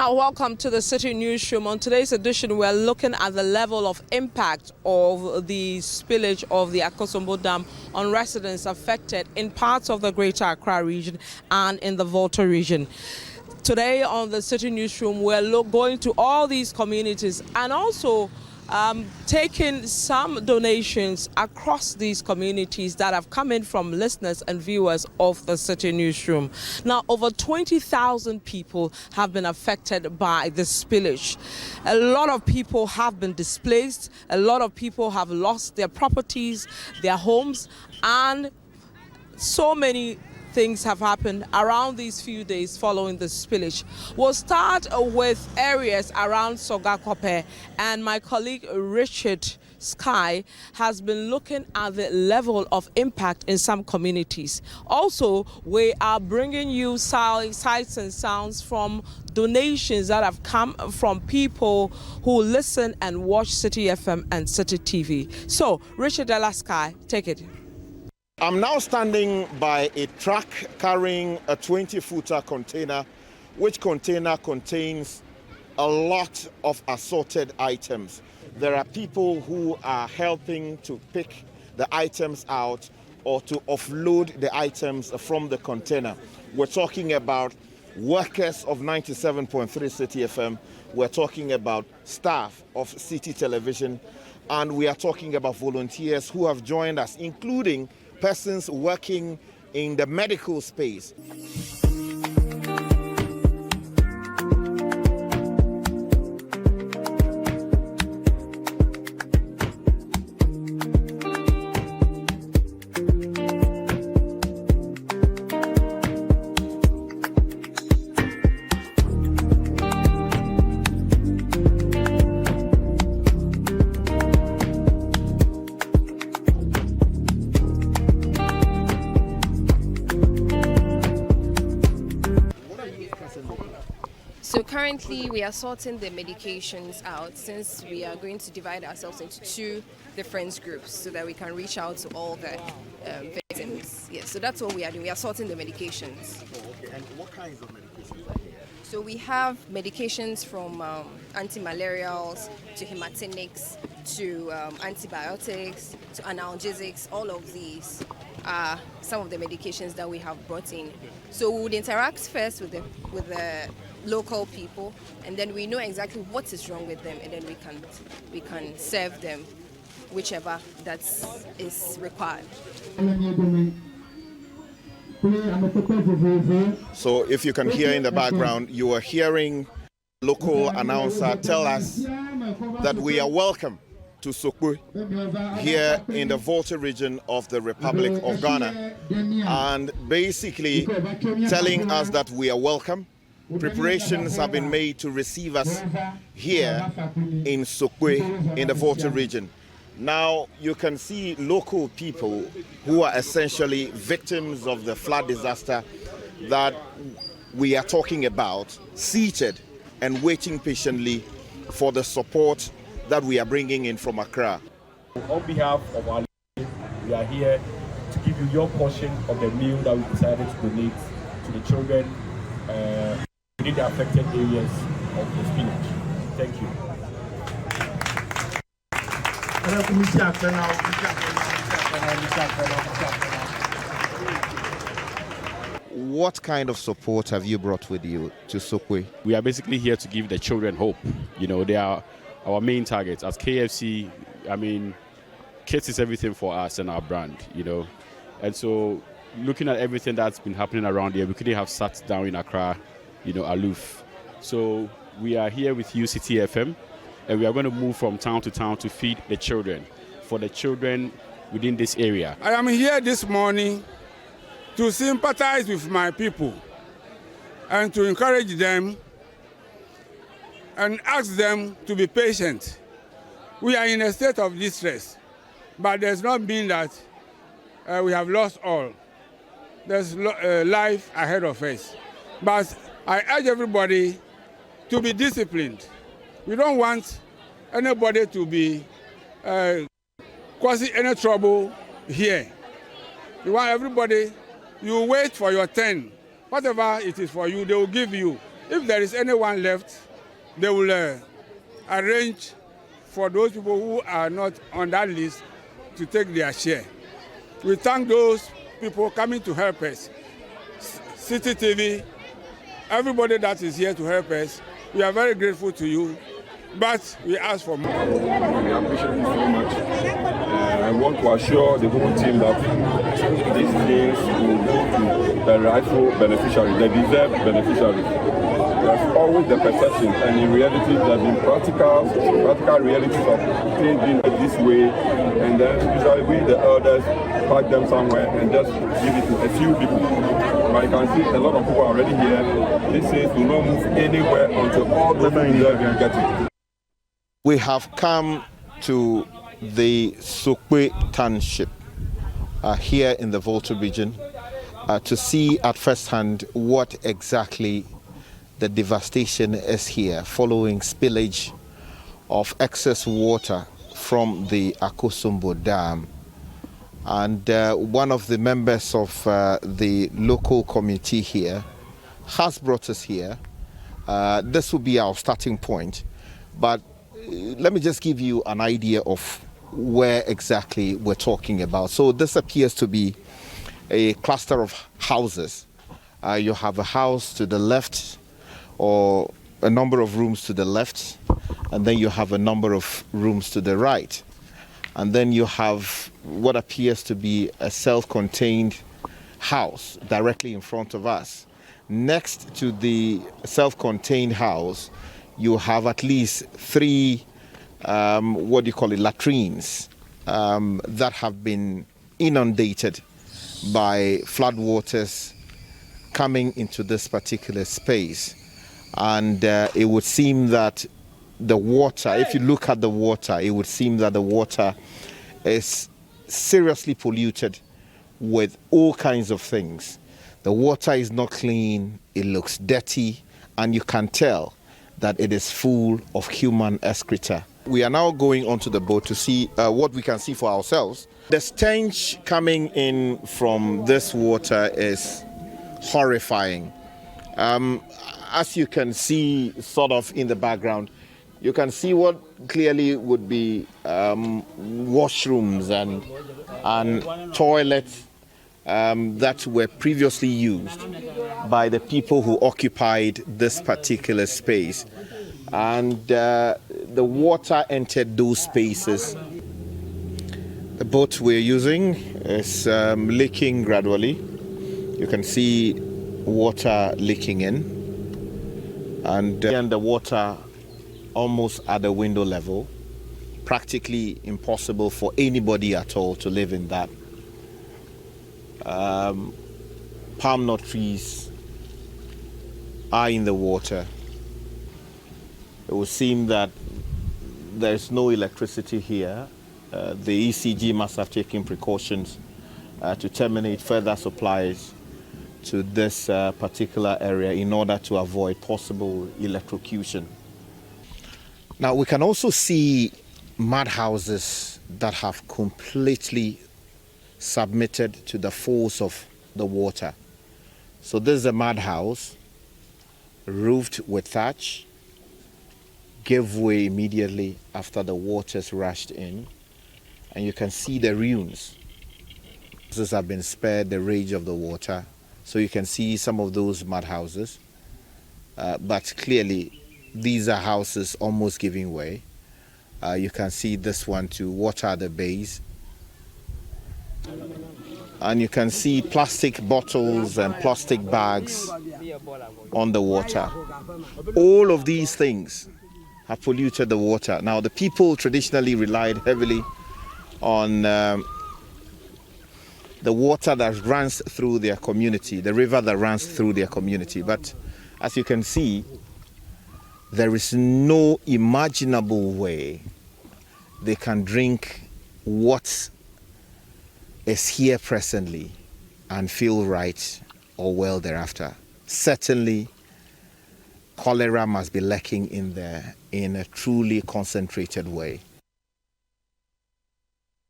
Now, welcome to the Citi Newsroom. On today's edition, we're looking at the level of impact of the spillage of the Akosombo Dam on residents affected in parts of the Greater Accra region and in the Volta region. Today on the Citi Newsroom, we're going to all these communities and also taking some donations across these communities that have come in from listeners and viewers of the Citi Newsroom. Now, over 20,000 people have been affected by the spillage. A lot of people have been displaced. A lot of people have lost their properties, their homes, and so many things have happened around these few days following the spillage. We'll start with areas around Sokpoe, and my colleague Richard Sky has been looking at the level of impact in some communities. Also, we are bringing you sights and sounds from donations that have come from people who listen and watch Citi FM and Citi TV. So, Richard Sky, take it. I'm now standing by a truck carrying a 20-footer container, which container contains a lot of assorted items. There are people who are helping to pick the items out or to offload the items from the container. We're talking about workers of 97.3 Citi FM. We're talking about staff of Citi Television, and we are talking about volunteers who have joined us, including persons working in the medical space. So currently we are sorting the medications out, since we are going to divide ourselves into two different groups so that we can reach out to all the victims. Yes, so that's what we are doing. We are sorting the medications. Okay, and what kinds of medications? So we have medications from anti-malarials to hematinics to antibiotics to analgesics. All of these are some of the medications that we have brought in. So we would interact first with the local people, and then we know exactly what is wrong with them, and then we can serve them whichever that is required. So if you can hear in the background, you are hearing local announcer tell us that we are welcome to Sokpoe here in the Volta region of the Republic of Ghana, and basically telling us that we are welcome. Preparations have been made to receive us here in Sokpoe in the Volta region. Now you can see local people who are essentially victims of the flood disaster that we are talking about, seated and waiting patiently for the support that we are bringing in from Accra. On behalf of our leadership, we are here to give you your portion of the meal that we decided to donate to the children within the affected areas of the spillage. Thank you. What kind of support have you brought with you to Sokpoe? We are basically here to give the children hope. You know, they are our main targets. As KFC, I mean, kids is everything for us and our brand, you know. And so looking at everything that's been happening around here, we couldn't have sat down in Accra, you know, aloof. So we are here with you, Citi FM, and we are going to move from town to town to feed the children, for the children within this area. I am here this morning to sympathize with my people and to encourage them and ask them to be patient. We are in a state of distress, but does not mean that we have lost all. There's life ahead of us. But I urge everybody to be disciplined. We don't want anybody to be causing any trouble here. We want everybody, you wait for your turn. Whatever it is for you, they will give you. If there is anyone left, they will arrange for those people who are not on that list to take their share. We thank those people coming to help us. Citi TV, everybody that is here to help us, we are very grateful to you, but we ask for more. We appreciate you so much. I want to assure the whole team that these things will go to the rightful beneficiaries, the deserved beneficiaries. There's always the perception, and in reality, there have been practical realities of things being this way, and then usually we, the elders, pack them somewhere and just give it to a few people. But you can see a lot of people are already here. These things will not move anywhere until all the people deserve will get it. We have come to the Sokpoe township here in the Volta region to see at first hand what exactly the devastation is here following spillage of excess water from the Akosombo Dam. And one of the members of the local committee here has brought us here. This will be our starting point, but let me just give you an idea of where exactly we're talking about. So this appears to be a cluster of houses. You have a house to the left, or a number of rooms to the left, and then you have a number of rooms to the right. And then you have what appears to be a self-contained house directly in front of us. Next to the self-contained house, you have at least three, latrines that have been inundated by floodwaters coming into this particular space. And it would seem that the water, if you look at the water, it would seem that the water is seriously polluted with all kinds of things. The water is not clean, it looks dirty, and you can tell that it is full of human excreta. We are now going onto the boat to see what we can see for ourselves. The stench coming in from this water is horrifying. As you can see sort of in the background, you can see what clearly would be washrooms and toilets that were previously used by the people who occupied this particular space. And the water entered those spaces. The boat we're using is leaking gradually. You can see water leaking in. And again, the water almost at the window level. Practically impossible for anybody at all to live in that. Palm nut trees are in the water. It would seem that there's no electricity here. The ECG must have taken precautions to terminate further supplies to this particular area in order to avoid possible electrocution. Now we can also see mud houses that have completely submitted to the force of the water. So this is a mud house, roofed with thatch, gave way immediately after the waters rushed in, and you can see the ruins. Houses have been spared the rage of the water, so you can see some of those mud houses, but clearly these are houses almost giving way. You can see this one too, water at the base. And you can see plastic bottles and plastic bags on the water. All of these things have polluted the water. Now, the people traditionally relied heavily on the water that runs through their community, the river that runs through their community. But as you can see, there is no imaginable way they can drink what is here presently and feel right or well thereafter. Certainly, cholera must be lurking in there in a truly concentrated way.